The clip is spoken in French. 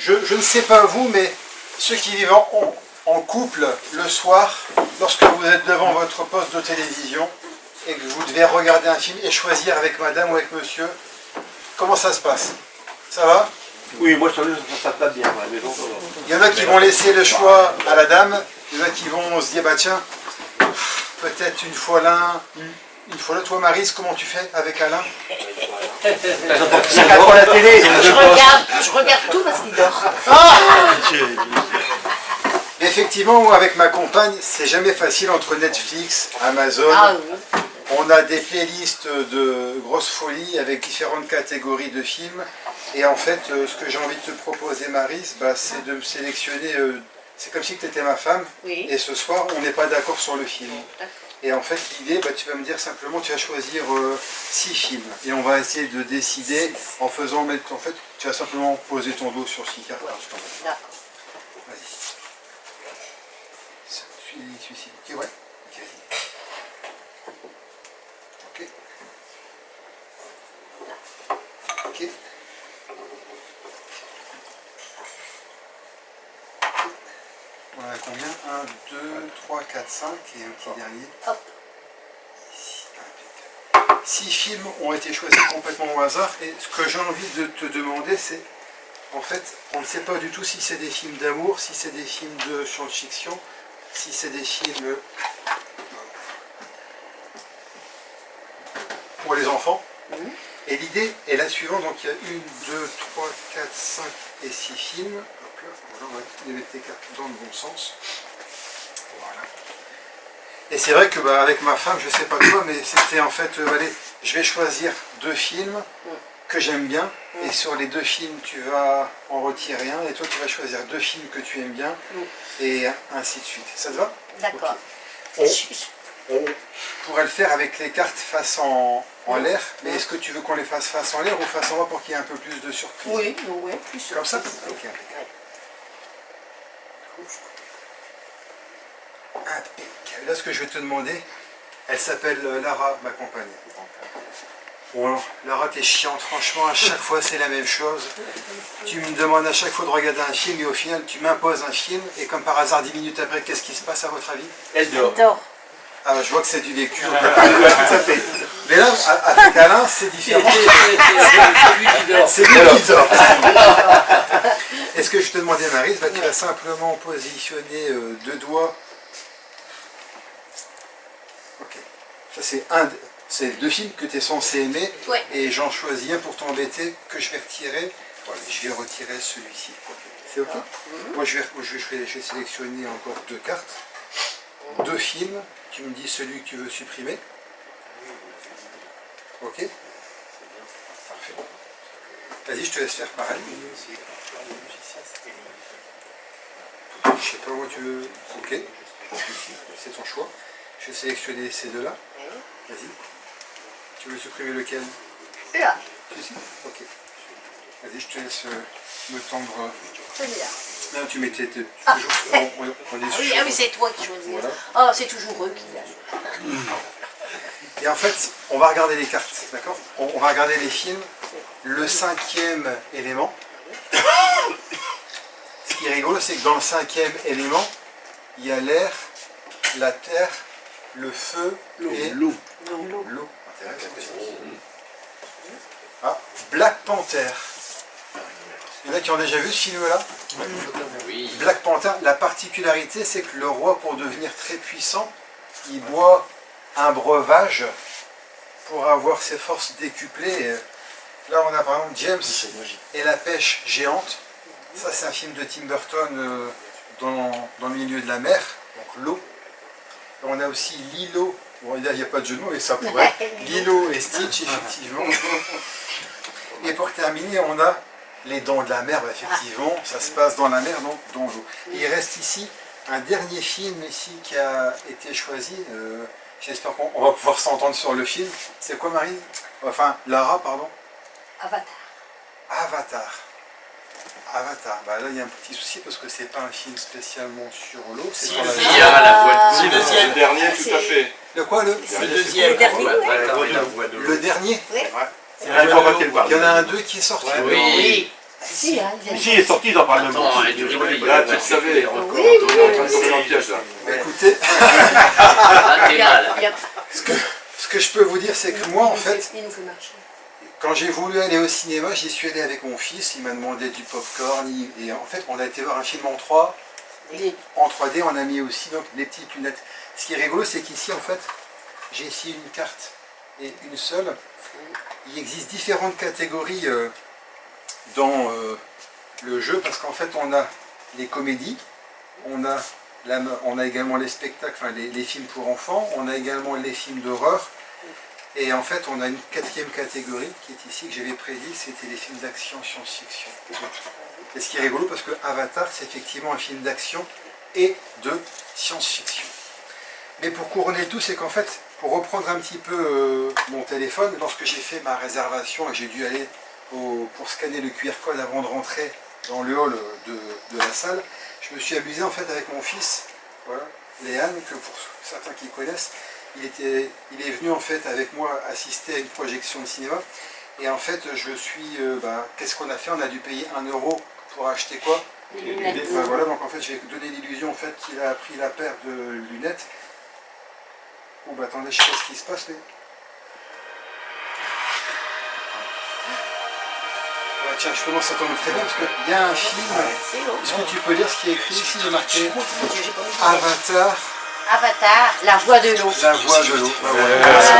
Je ne sais pas vous, mais ceux qui vivent en couple le soir, lorsque vous êtes devant votre poste de télévision et que vous devez regarder un film et choisir avec madame ou avec monsieur, comment ça se passe? Ça va? Oui, moi ça se passe bien. Il y en a qui vont laisser le choix à la dame, il y en a qui vont se dire, bah tiens, peut-être une fois l'un, une fois l'autre. Toi Maryse, comment tu fais avec Alain? C'est pour la télé. Je regarde tout parce qu'il dort. Effectivement, moi, avec ma compagne, c'est jamais facile entre Netflix, Amazon. Ah oui. On a des playlists de grosses folies avec différentes catégories de films. Et en fait, ce que j'ai envie de te proposer, Maryse, bah, c'est de me sélectionner. C'est comme si tu étais ma femme. Oui. Et ce soir, on n'est pas d'accord sur le film. Et en fait, l'idée, bah, tu vas me dire simplement, tu vas choisir 6 films. Et on va essayer de décider en faisant mettre. En fait, tu vas simplement poser ton dos sur 6 cartes. D'accord. Vas-y. Celui-ci. Ok, ouais. Ok, vas-y. Ok. Ok. On a combien? 1, 2, 3, 4, 5 et un petit dernier. Hop. 6 films ont été choisis complètement au hasard et ce que j'ai envie de te demander c'est, en fait, on ne sait pas du tout si c'est des films d'amour, si c'est des films de science-fiction, si c'est des films pour les enfants. Et l'idée est la suivante, donc il y a 1, 2, 3, 4, 5 et 6 films. Hop là, voilà, on va les mettre les cartes dans le bon sens. Voilà. Et c'est vrai que bah, avec ma femme, je sais pas toi, mais c'était en fait, allez, je vais choisir 2 films que j'aime bien, et sur les 2 films, tu vas en retirer un, et toi tu vas choisir 2 films que tu aimes bien, et ainsi de suite. Ça te va? D'accord. On pourrait le faire avec les cartes face en l'air, mais est-ce que tu veux qu'on les fasse face en l'air ou face en bas pour qu'il y ait un peu plus de surprise? Oui, oui, plus. Comme ça? Ok, impeccable. Impeccable. Là, ce que je vais te demander, elle s'appelle Lara, ma compagne. Bon, Lara, t'es chiante, franchement, à chaque fois c'est la même chose. Tu me demandes à chaque fois de regarder un film et au final tu m'imposes un film et comme par hasard 10 minutes après, qu'est-ce qui se passe à votre avis? Elle dort. Dort. Ah, je vois que c'est du vécu. Mais là, avec Alain, c'est différent. C'est lui qui dort. Est-ce que je te demandais, Maryse, bah, tu vas simplement positionner 2 doigts. Ok. Ça, c'est 2 films que tu es censé aimer. Ouais. Et j'en choisis un pour t'embêter que je vais retirer. Voilà, je vais retirer celui-ci. C'est ok? Moi, je vais sélectionner encore 2 cartes. 2 films. Tu me dis celui que tu veux supprimer. Ok? Parfait. Vas-y, je te laisse faire pareil. Je sais pas où tu veux. Ok. C'est ton choix. Je vais sélectionner ces 2-là. Vas-y. Tu veux supprimer lequel? Là. Celui-ci? Ok. Vas-y, je te laisse me tendre. Celui-là. Non, tu mettais toujours. On est sur. Ah oui, c'est toi qui choisis. Voilà. Oh, c'est toujours eux qui gagnent. Et en fait, on va regarder les cartes, d'accord? On va regarder les films. Le 5e élément. Ce qui est rigolo, c'est que dans le 5e élément, il y a l'air, la terre, le feu et l'eau. L'eau. Intéressant. Ah, Black Panther. Il y en a qui ont déjà vu ce film-là? Oui. Black Panther, la particularité, c'est que le roi, pour devenir très puissant, il boit un breuvage pour avoir ses forces décuplées. Là, on a par exemple James et la pêche géante. Ça, c'est un film de Tim Burton dans le milieu de la mer, donc l'eau. On a aussi Lilo. Bon, il n'y a pas de jeu de mots, mais ça pourrait. Lilo et Stitch, effectivement. Et pour terminer, on a les dents de la mer, bah, effectivement, ça se passe dans la mer, donc dans l'eau. Il reste ici un dernier film ici qui a été choisi. J'espère qu'on va pouvoir s'entendre sur le film. C'est quoi, Marie? Enfin, Lara, pardon. Avatar. Avatar. Avatar. Bah là, il y a un petit souci parce que c'est pas un film spécialement sur l'eau. C'est sur la Il y a la voix de Le deuxième. dernier, tout à fait. Le quoi, le deuxième. Le dernier, La voix de l'eau. Le dernier? Oui. C'est la voix qu'elle parle. Il y en a un 2 qui est sorti. Oui. Si, hein, il vient Si, il est sorti dans pas même. Attends, du rigolo, Là, tu le savais. Encore, Oui, on est en train de tomber dans le piège, là. Bah, écoutez, Là, t'es mal. ce que je peux vous dire, c'est que moi, en fait, il nous fait marcher. quand j'ai voulu aller au cinéma, j'y suis allé avec mon fils, il m'a demandé du popcorn, et en fait, on a été voir un film en 3D, on a mis aussi donc des petites lunettes. Ce qui est rigolo, c'est qu'ici, en fait, j'ai ici une carte, et une seule. Il existe différentes catégories dans le jeu, parce qu'en fait, on a les comédies, on a également les spectacles, enfin les films pour enfants, on a également les films d'horreur, et en fait, on a une quatrième catégorie qui est ici, que j'avais prédit, c'était les films d'action, science-fiction. Et ce qui est rigolo, parce que Avatar, c'est effectivement un film d'action et de science-fiction. Mais pour couronner le tout, c'est qu'en fait, pour reprendre un petit peu mon téléphone, lorsque j'ai fait ma réservation et que j'ai dû aller pour scanner le QR code avant de rentrer dans le hall de la salle, je me suis amusé en fait avec mon fils, voilà, Léane, que pour certains qui connaissent, il est venu en fait avec moi assister à une projection de cinéma. Et en fait, qu'est-ce qu'on a fait? On a dû payer 1 € pour acheter quoi? Les lunettes. Voilà, donc en fait, je vais donner l'illusion en fait, qu'il a pris la paire de lunettes. Oh bah attendez, je sais pas ce qui se passe, mais... Ouais, tiens, je commence à tomber très bien, parce qu'il y a un film... C'est long. Est-ce que tu peux lire ce qui est écrit ici? Il est marqué J'ai pas envie de Avatar, Avatar, la voix de l'eau. la voix de l'eau. Bah, voilà. Ah,